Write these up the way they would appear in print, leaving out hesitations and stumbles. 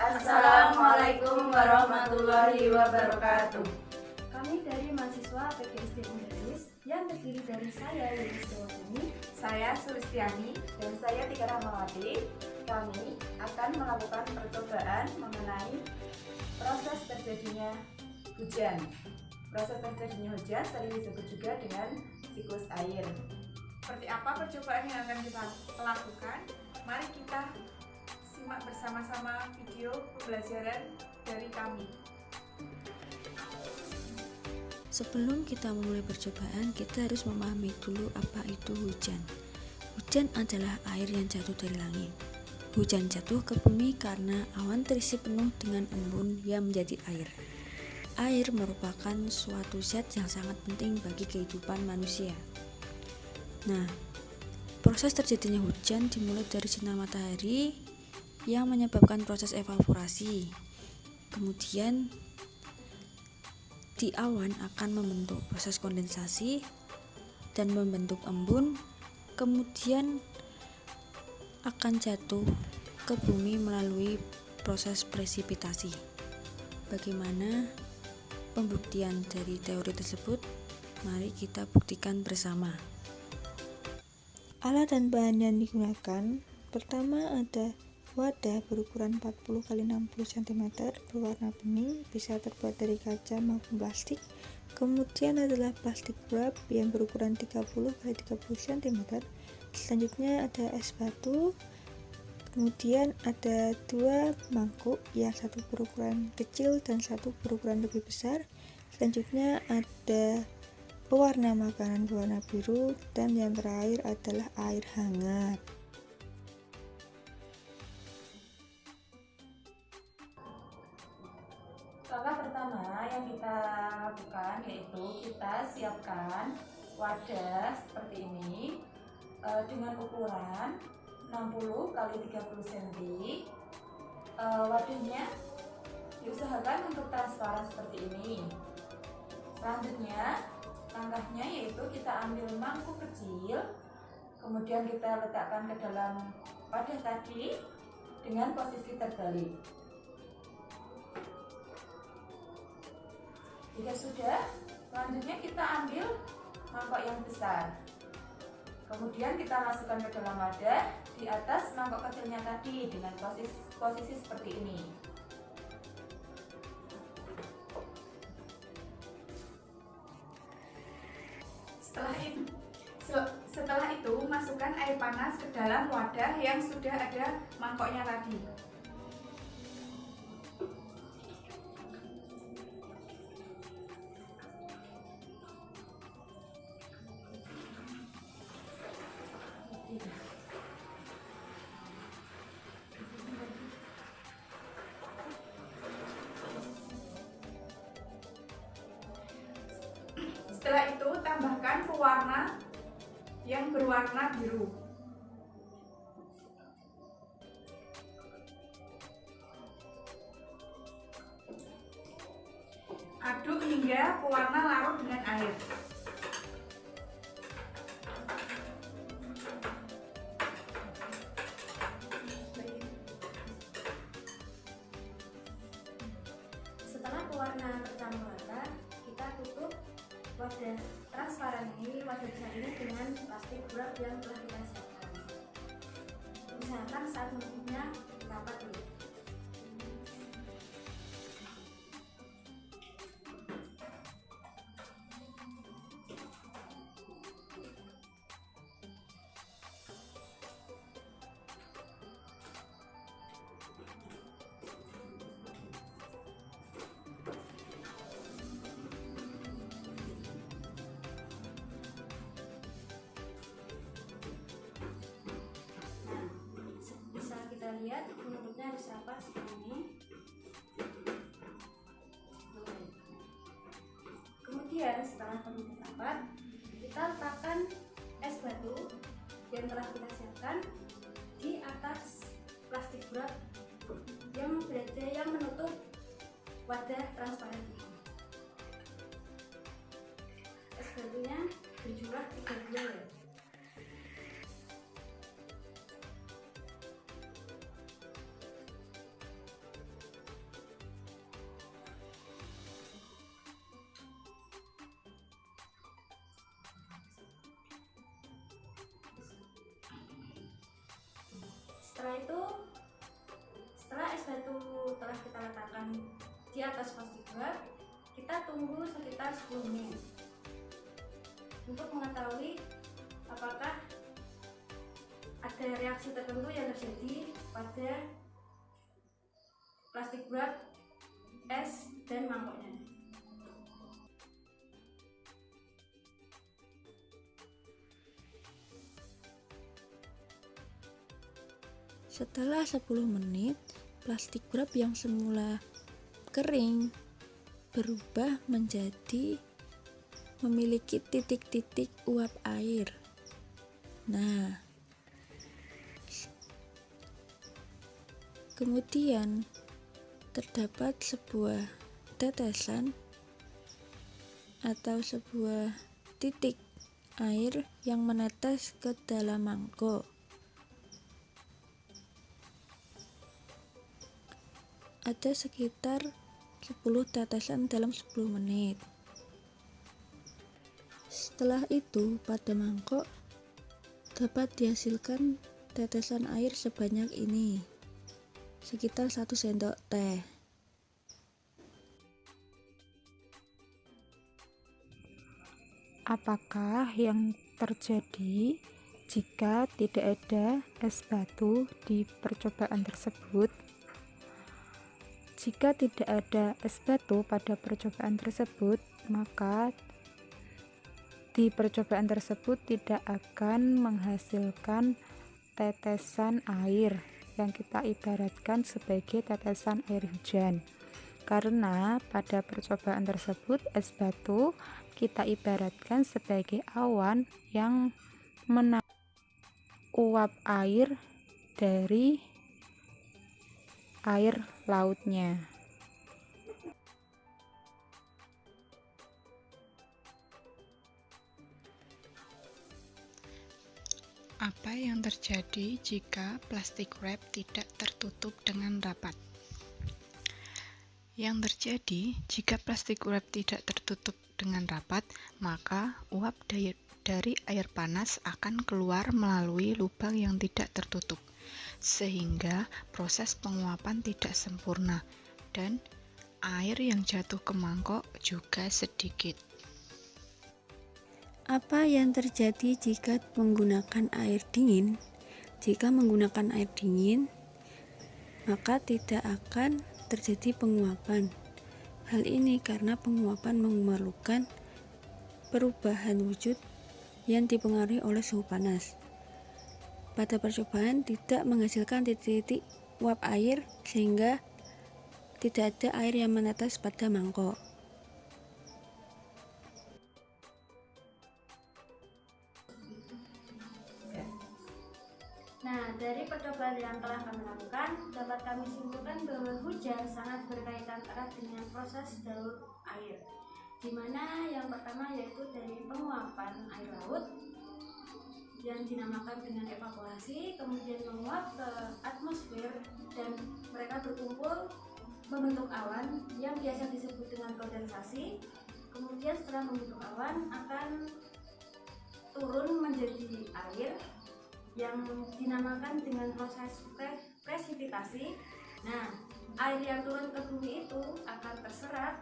Assalamualaikum warahmatullahi wabarakatuh. Kami dari mahasiswa PGSD Undaris yang terdiri dari saya Yudhistira Dewardhani, Saya Sulistiani, dan saya Tika Rahmawati. Kami akan melakukan percobaan mengenai proses terjadinya hujan. Proses terjadinya hujan sering disebut juga dengan siklus air. seperti apa percobaan yang akan kita lakukan? Mari kita simak bersama-sama video pembelajaran dari kami. Sebelum kita memulai percobaan, kita harus memahami dulu apa itu hujan. Hujan adalah air yang jatuh dari langit. Hujan jatuh ke bumi karena awan terisi penuh dengan embun yang menjadi air. Air merupakan suatu zat yang sangat penting bagi kehidupan manusia. Nah, proses terjadinya hujan dimulai dari sinar matahari yang menyebabkan proses evaporasi. Kemudian di awan akan membentuk proses kondensasi dan membentuk embun, kemudian akan jatuh ke bumi melalui proses presipitasi. Bagaimana pembuktian dari teori tersebut? Mari kita buktikan bersama. Alat dan bahan yang digunakan, pertama ada wadah berukuran 40 x 60 cm berwarna bening, bisa terbuat dari kaca maupun plastik. Kemudian adalah plastik wrap yang berukuran 30 x 30 cm. Selanjutnya ada es batu. Kemudian ada dua mangkuk, yang satu berukuran kecil dan satu berukuran lebih besar. Selanjutnya ada pewarna makanan berwarna biru, dan yang terakhir adalah air hangat. Langkah pertama yang kita lakukan yaitu kita siapkan wadah seperti ini dengan ukuran 60 x 30 cm. Wadahnya diusahakan untuk transparan seperti ini. Selanjutnya langkahnya yaitu kita ambil mangkuk kecil, kemudian kita letakkan ke dalam wadah tadi dengan posisi terbalik. Jika sudah, selanjutnya kita ambil mangkok yang besar. Kemudian kita masukkan ke dalam wadah di atas mangkok kecilnya tadi dengan posisi seperti ini. Setelah itu, masukkan air panas ke dalam wadah yang sudah ada mangkoknya tadi. Setelah itu, tambahkan pewarna yang berwarna biru. Aduk hingga pewarna larut dengan air. setelah pewarna tercampur rata, kita tutup wadah transparan ini, wadah besar ini dengan plastik wrap yang telah kita siapkan. Usahakan saat menutupnya rapat dulu. Kita lihat penutupnya harus rapat seperti ini. Kemudian setelah penutup rapat, kita letakkan es batu yang telah kita siapkan di atas plastik wrap yang menutup wadah transparan ini. Es batunya berjumlah 3 buah ya. Setelah es batu telah kita letakkan di atas plastik wrap, kita tunggu sekitar 10 menit untuk mengetahui apakah ada reaksi tertentu yang terjadi pada plastik wrap, es, dan mangkoknya. Setelah 10 menit, plastik wrap yang semula kering berubah menjadi memiliki titik-titik uap air. Nah, kemudian terdapat sebuah tetesan atau sebuah titik air yang menetes ke dalam mangkok. Ada sekitar 10 tetesan dalam 10 menit. Setelah itu, pada mangkok dapat dihasilkan tetesan air sebanyak ini, sekitar 1 sendok teh. Apakah yang terjadi jika tidak ada es batu di percobaan tersebut? Jika tidak ada es batu pada percobaan tersebut, maka di percobaan tersebut tidak akan menghasilkan tetesan air yang kita ibaratkan sebagai tetesan air hujan. Karena pada percobaan tersebut es batu kita ibaratkan sebagai awan yang menampung uap air dari air lautnya. Apa yang terjadi jika plastik wrap tidak tertutup dengan rapat? Yang terjadi jika plastik wrap tidak tertutup dengan rapat, maka uap dari air panas akan keluar melalui lubang yang tidak tertutup, sehingga proses penguapan tidak sempurna dan air yang jatuh ke mangkok juga sedikit. Apa yang terjadi jika menggunakan air dingin? Jika menggunakan air dingin, maka tidak akan terjadi penguapan. Hal ini karena penguapan memerlukan perubahan wujud yang dipengaruhi oleh suhu panas. Pada percobaan tidak menghasilkan titik-titik uap air sehingga tidak ada air yang menetes pada mangkok. Nah, dari percobaan yang telah kami lakukan, dapat kami simpulkan bahwa hujan sangat berkaitan erat dengan proses daur air, di mana yang pertama yaitu dari penguapan air laut yang dinamakan dengan evaporasi, kemudian menguap ke atmosfer dan mereka berkumpul membentuk awan yang biasa disebut dengan kondensasi. Kemudian setelah membentuk awan akan turun menjadi air yang dinamakan dengan proses presipitasi. Nah, air yang turun ke bumi itu akan terserap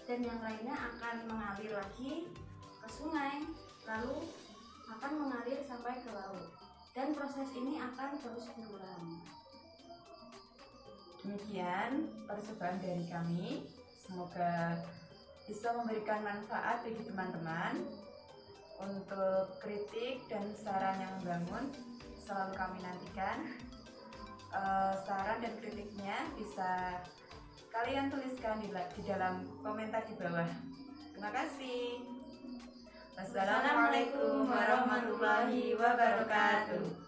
dan yang lainnya akan mengalir lagi ke sungai, lalu akan mengalir sampai ke laut. Dan proses ini akan terus berulang. Demikian percobaan dari kami. Semoga bisa memberikan manfaat bagi teman-teman. Untuk kritik dan saran yang membangun selalu kami nantikan. Saran dan kritiknya bisa kalian tuliskan di dalam komentar di bawah. Terima kasih. Wassalamualaikum warahmatullahi wabarakatuh.